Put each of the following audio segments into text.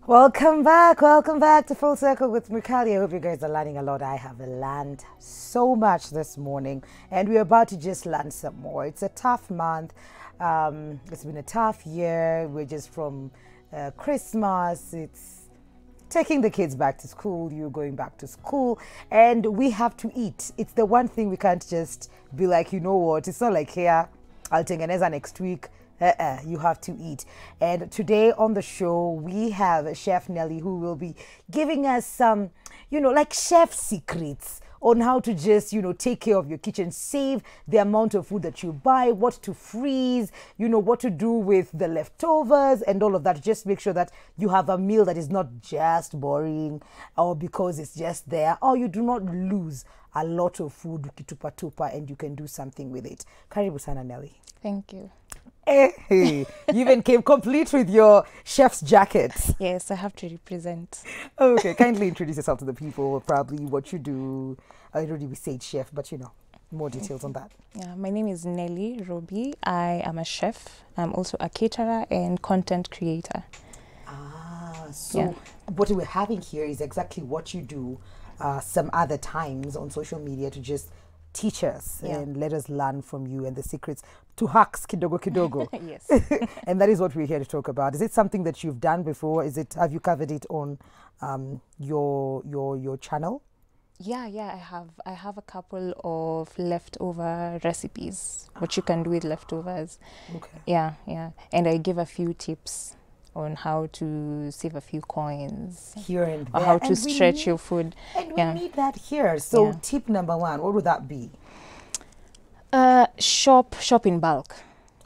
Welcome back to Full Circle with Mukali. I hope you guys are learning a lot. I have learned so much this morning, and we're about to just learn some more. It's a tough month. It's been a tough year. We're just from Christmas. It's taking the kids back to school. You're going back to school, and we have to eat. It's the one thing we can't just be like, you know what? It's not like here, I'll take Aneza next week. You have to eat. And today on the show, we have Chef Nelly, who will be giving us some, like chef secrets on how to just, take care of your kitchen, save the amount of food that you buy, what to freeze, what to do with the leftovers and all of that. Just make sure that you have a meal that is not just boring or because it's just there, or you do not lose a lot of food, tupa, and you can do something with it. Karibu sana, Nelly. Thank you. Hey, you even came complete with your chef's jacket. Yes, I have to represent. Okay, kindly introduce yourself to the people, probably what you do. I already said chef, but more details on that. Yeah, my name is Nelly Roby. I am a chef. I'm also a caterer and content creator. So what we're having here is exactly what you do some other times on social media to just teach us and let us learn from you and the secrets to hacks kidogo kidogo. Yes. And that is what we're here to talk about. Is it something that you've done before? Have you covered it on your channel? Yeah, I have a couple of leftover recipes, what you can do with leftovers. Okay. Yeah. And I give a few tips on how to save a few coins here and there, or how to stretch your food. And we need that here. So tip number one, what would that be? Shop in bulk.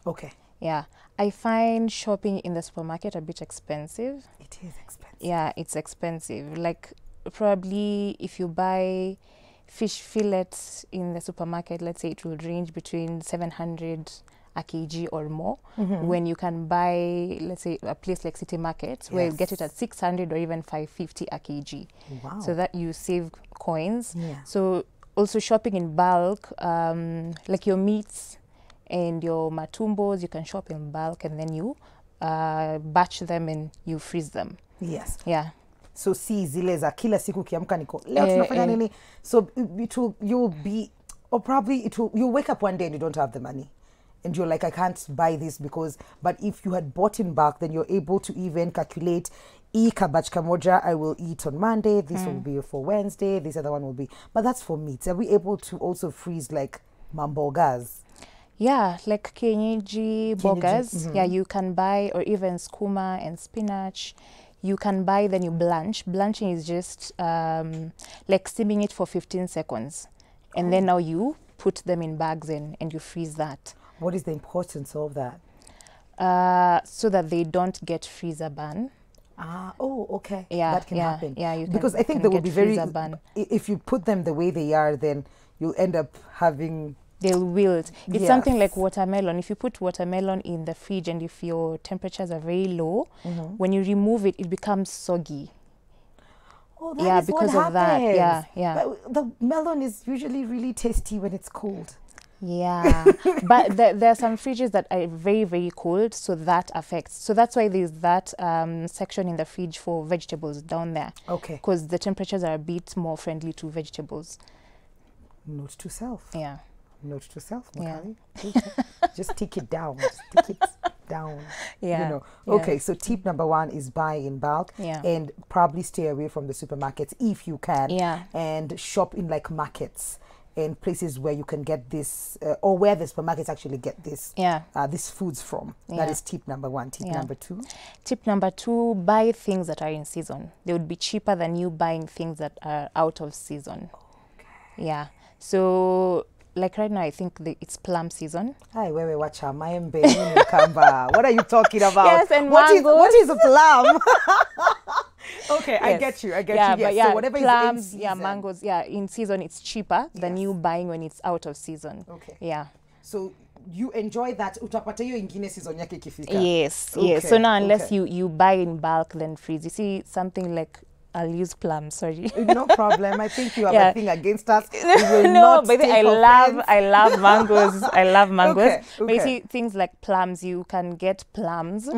Okay. Yeah, I find shopping in the supermarket a bit expensive. It is expensive. Yeah, it's expensive. Like probably if you buy fish fillets in the supermarket, let's say it will range between 700 a kg or more, when you can buy, let's say, a place like City Market where you get it at 600 or even 550 a kg. Wow. So that you save coins. Yeah. So also shopping in bulk, like your meats and your matumbos, you can shop in bulk and then you batch them and you freeze them. Yes. Yeah. So see zile za kila siku kiamka niko leo tunafanya nini, so you'll wake up one day and you don't have the money. And you're like, I can't buy this but if you had bought in bulk, then you're able to even calculate, kabach kamoja I will eat on Monday, this will be for Wednesday, this other one will be, but that's for meats. Are we able to also freeze like mambogas? Yeah, like kienyeji bogas. Yeah, you can buy, or even skuma and spinach. You can buy, then you blanch. Blanching is just like steaming it for 15 seconds. And then now you put them in bags and you freeze that. What is the importance of that? So that they don't get freezer burn. Okay. Yeah, that can happen. Yeah, you can, because I think they will be very. Burn. If you put them the way they are, then you'll end up having. They'll wilt. It's something like watermelon. If you put watermelon in the fridge and if your temperatures are very low, when you remove it, it becomes soggy. Oh, that is because of that. Yeah. But the melon is usually really tasty when it's cold. Yeah, but there are some fridges that are very, very cold, so that affects. So that's why there's that section in the fridge for vegetables down there. Okay. Because the temperatures are a bit more friendly to vegetables. Note to self. Yeah. Note to self, Mukali. Yeah. Just take it down. Just take it down. Yeah. Okay, so tip number one is buy in bulk. Yeah. And probably stay away from the supermarkets if you can. Yeah. And shop in like markets and places where you can get this, or where the supermarkets actually get this, these foods from. That is tip number one. Tip number two? Tip number two, buy things that are in season. They would be cheaper than you buying things that are out of season. Okay. Yeah. So, like right now, I think it's plum season. Hi, wewe wacha maembe kamba. What are you talking about? Yes, and what is a plum? Okay, yes. I get you. Yeah, yes. But so whatever plums, is in season. Mangoes, in season it's cheaper than you buying when it's out of season. Okay. Yeah. So you enjoy that. Utapata hiyo ingine season yake ikifika. Yes. So now unless you buy in bulk, then freeze. You see something like, I'll use plum, sorry. No problem. I think you have a thing against us. We will not but take I love mangoes. I love mangoes. Okay. But you see things like plums, you can get plums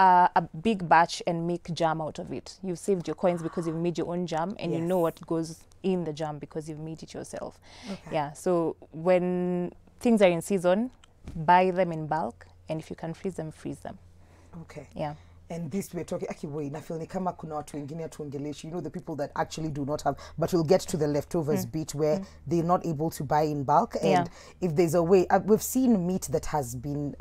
a big batch and make jam out of it. You've saved your coins because you've made your own jam, and you know what goes in the jam because you've made it yourself. Okay. Yeah, so when things are in season, buy them in bulk, and if you can freeze them, freeze them. Okay. Yeah. And this we're talking, actually, na feel ni kama kuna watu wengine tuongeleshe, you know, the people that actually do not have, but we'll get to the leftovers bit where they're not able to buy in bulk. And if there's a way, we've seen meat that has been,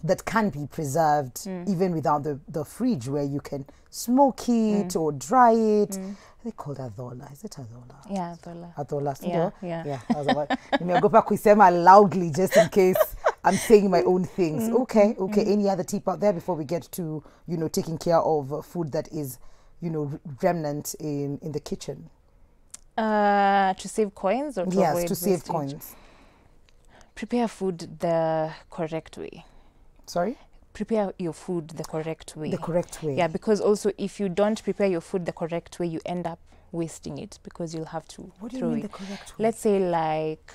that can be preserved even without the fridge, where you can smoke it or dry it. They called adola. Is it adola? Yeah, adola. Adola. Yeah. I was about, nimeogopa kuisema loudly just in case I'm saying my own things. Okay. Any other tip out there before we get to, you know, taking care of food that is, you know, remnant in the kitchen? To save coins or to avoid Yes, to save wastage? coins. Prepare food the correct way. Sorry? Prepare your food the correct way. The correct way. Yeah, because also if you don't prepare your food the correct way, you end up wasting it because you'll have to What do you throw mean it. the correct way? Let's say like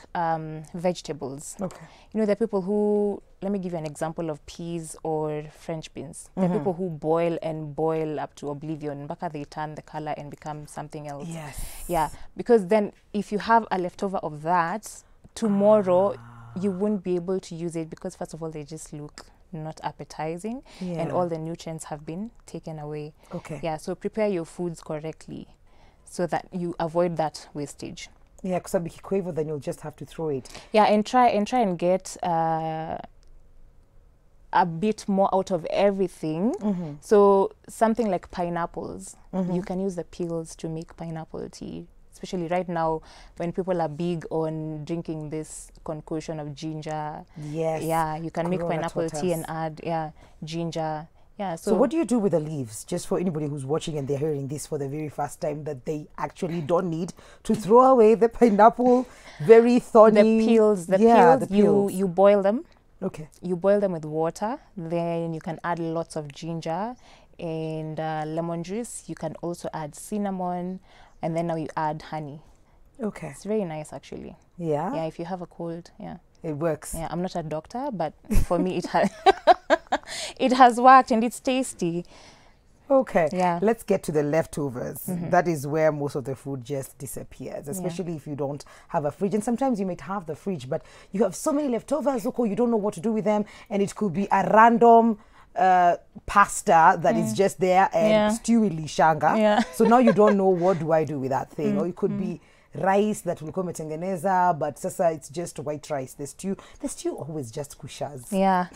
vegetables. Okay. You know, there are people who, let me give you an example of peas or French beans. There are people who boil and boil up to oblivion, mpaka they turn the color and become something else. Yes. Yeah, because then if you have a leftover of that, tomorrow you won't be able to use it because first of all, they just look not appetizing and all the nutrients have been taken away. Okay. Yeah, so prepare your foods correctly so that you avoid that wastage. Yeah, because ikikuwa then you'll just have to throw it. Yeah, and try and get a bit more out of everything. So something like pineapples, you can use the peels to make pineapple tea. Especially right now when people are big on drinking this concoction of ginger. Yes. Yeah, you can make Corona pineapple taught tea us. and add ginger. Yeah. So what do you do with the leaves? Just for anybody who's watching and they're hearing this for the very first time, that they actually don't need to throw away the pineapple, very thorny. the peels, the peels. you boil them. Okay. You boil them with water. Then you can add lots of ginger and lemon juice. You can also add cinnamon, and then now you add honey. Okay. It's very nice actually. Yeah. Yeah, if you have a cold, yeah. It works. Yeah, I'm not a doctor, but for me it has it has worked and it's tasty. Okay. Yeah. Let's get to the leftovers. That is where most of the food just disappears, especially if you don't have a fridge. And sometimes you might have the fridge, but you have so many leftovers, you don't know what to do with them. And it could be a random pasta that is just there and stew with lishanga. Yeah. So now you don't know what do I do with that thing. Or it could be rice that will come metengeneza, but sasa it's just white rice. The stew always just kushas. Yeah.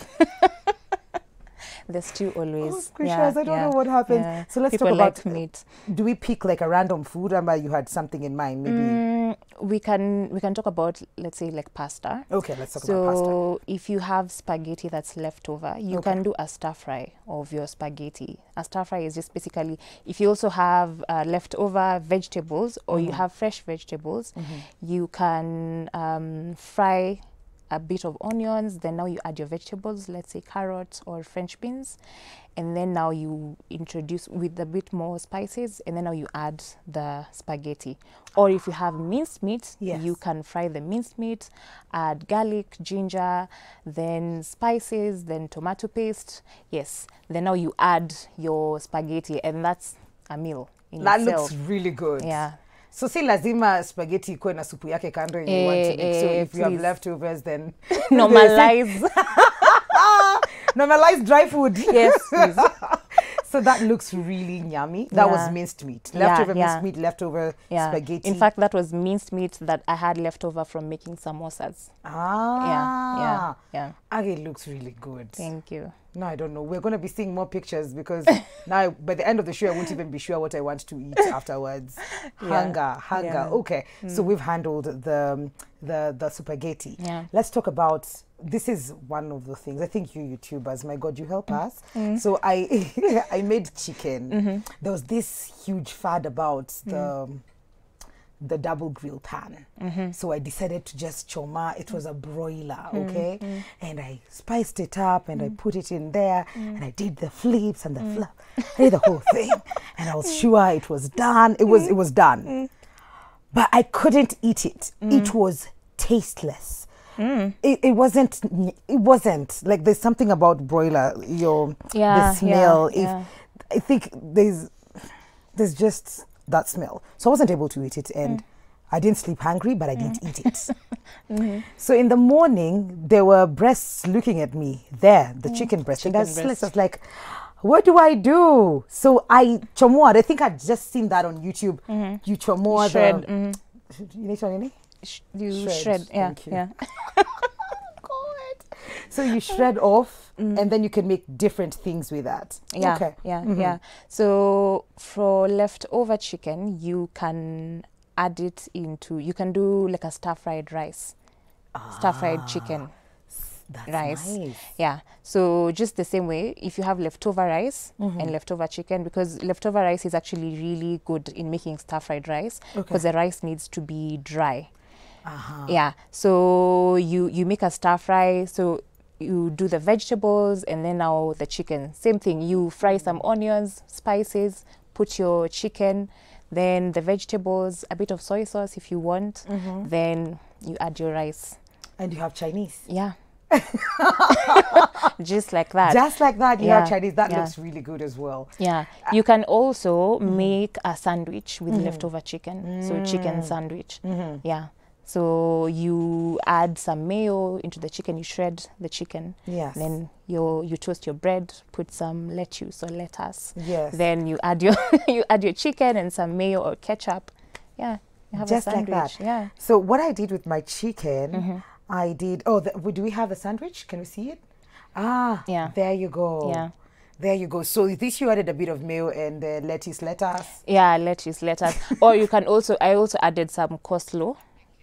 The stew always. Squishers, I don't know what happens. Yeah. So let's People talk about. like meat. Do we pick like a random food? Or you had something in mind, maybe? We can talk about, let's say, like pasta. Okay, let's talk about pasta. So if you have spaghetti that's left over, you can do a stir fry of your spaghetti. A stir fry is just basically, if you also have leftover vegetables or you have fresh vegetables, you can fry a bit of onions, then now you add your vegetables, let's say carrots or French beans, and then now you introduce with a bit more spices, and then now you add the spaghetti. Or if you have minced meat, you can fry the minced meat, add garlic, ginger, then spices, then tomato paste. Yes, then now you add your spaghetti, and that's a meal in That itself. looks really good. Yeah. So si lazima spaghetti ikuwe na supu yake kando and you want to make. So if you have please. leftovers, then Normalize. normalize dry food. Yes, please. So that looks really yummy. That was minced meat. Leftover minced meat, leftover spaghetti. In fact, that was minced meat that I had left over from making samosas. Ah. Yeah. It looks really good. Thank you. No, I don't know. We're going to be seeing more pictures because now by the end of the show, I won't even be sure what I want to eat afterwards. Hunger. Yeah. Okay. So we've handled the spaghetti. Yeah. Let's talk about, this is one of the things. I think you YouTubers, my God, you help us. So I made chicken. There was this huge fad about the double grill pan. So I decided to just choma. It was a broiler, okay? And I spiced it up and I put it in there and I did the flips and the flap. I did the whole thing. And I was sure it was done. It was done. But I couldn't eat it. It was tasteless. it wasn't like there's something about broiler, the smell. I think there's just that smell. So I wasn't able to eat it, and I didn't sleep hungry, but I didn't eat it. So in the morning, there were breasts looking at me there, the chicken breast. And I was like, what do I do? So I chomoa. I think I'd just seen that on YouTube. You chomoa the... You shred. Yeah. Yeah. So you shred off, and then you can make different things with that. Yeah, okay. Yeah. So for leftover chicken, you can add it into, you can do like a stir-fried rice, stir-fried chicken rice. Nice. Yeah. So just the same way, if you have leftover rice and leftover chicken, because leftover rice is actually really good in making stir-fried rice, because the rice needs to be dry. Yeah. So you make a stir fry. So you do the vegetables and then now the chicken. Same thing. You fry some onions, spices, put your chicken, then the vegetables, a bit of soy sauce if you want. Then you add your rice. And you have Chinese. Yeah. Just like that. Just like that, you have Chinese. That looks really good as well. Yeah. You can also make a sandwich with leftover chicken. So chicken sandwich. Yeah. So you add some mayo into the chicken, you shred the chicken. Yes. Then you toast your bread, put some lettuce or lettuce. Yes. Then you add your your chicken and some mayo or ketchup. Yeah. You have just a sandwich. like that. Yeah. So what I did with my chicken, I did. Oh, do we have the sandwich? Can we see it? Ah. Yeah. There you go. Yeah. There you go. So this you added a bit of mayo and lettuce. Yeah, lettuce. Or you can also, I also added some coleslaw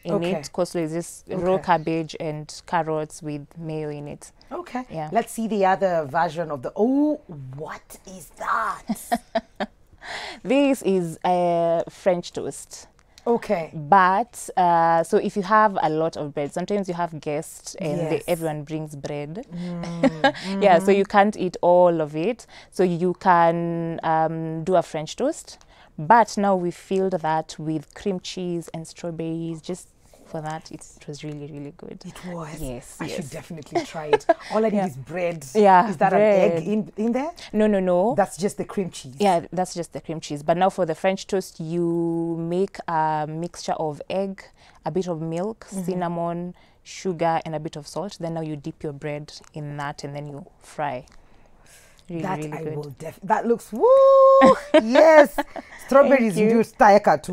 in it. Coleslaw is just raw cabbage and carrots with mayo in it. Okay. Yeah. Let's see the other version of the... Oh, what is that? This is a French toast. Okay. But so if you have a lot of bread, sometimes you have guests and everyone brings bread. Yeah, so you can't eat all of it. So you can do a French toast. But now we filled that with cream cheese and strawberries. Just for that, it was really, really good. It was? Yes. I should definitely try it. All I need is bread. Yeah. Is that bread. an egg in there? No. That's just the cream cheese. Yeah, that's just the cream cheese. But now for the French toast, you make a mixture of egg, a bit of milk, cinnamon, sugar, and a bit of salt. Then now you dip your bread in that and then you fry. Really good. That looks woo. Yes. Strawberries do taeka too.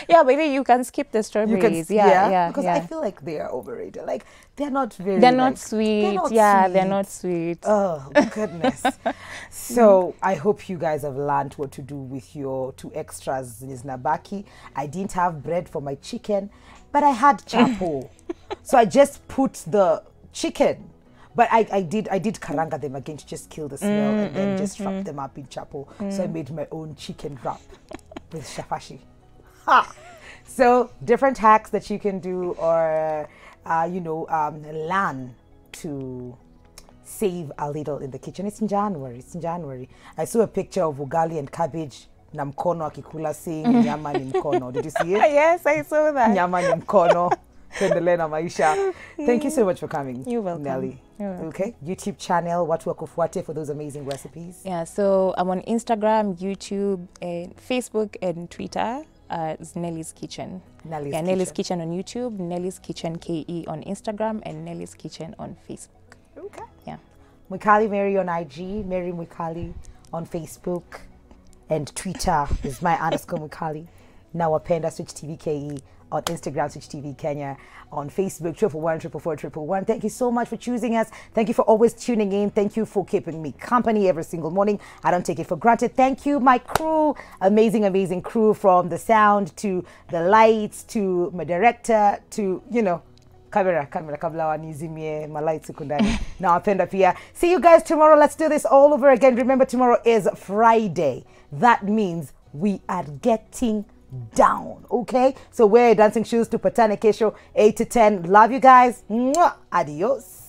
Yeah, but you can skip the strawberries. Yeah. Because I feel like they are overrated. Like they're not very. They're not sweet. They're not sweet. Oh goodness. So I hope you guys have learned what to do with your 2 extras. Nabaki. I didn't have bread for my chicken, but I had chapo. So I just put the chicken. But I did karanga them again to just kill the smell and then just wrap them up in chapo. So I made my own chicken wrap with shafashi. Ha! So different hacks that you can do or, learn to save a little in the kitchen. It's in January. I saw a picture of ugali and cabbage na mkono akikula saying nyama ni mkono. Did you see it? Yes, I saw that. Nyama ni mkono. Maisha. Thank you so much for coming. You're welcome. Nelly. Okay. YouTube channel, watu wakufuate for those amazing recipes. Yeah, so I'm on Instagram, YouTube, and Facebook and Twitter. It's Nelly's Kitchen. Nelly's Kitchen on YouTube, Nelly's Kitchen KE on Instagram, and Nelly's Kitchen on Facebook. Okay. Yeah. Mwikali Mary on IG, Mary Mwikali on Facebook, and Twitter is my _Mwikali. Nawapenda Switch TV KE on Instagram, Switch TV Kenya, on Facebook, 111 Thank you so much for choosing us. Thank you for always tuning in. Thank you for keeping me company every single morning. I don't take it for granted. Thank you, my crew, amazing crew, from the sound to the lights to my director to, camera kabla wanizimie malights kundani. Nawapenda pia. See you guys tomorrow. Let's do this all over again. Remember, tomorrow is Friday. That means we are getting down, okay? So wear dancing shoes to Patane Kesho 8 to 10. Love you guys. Mwah. Adios.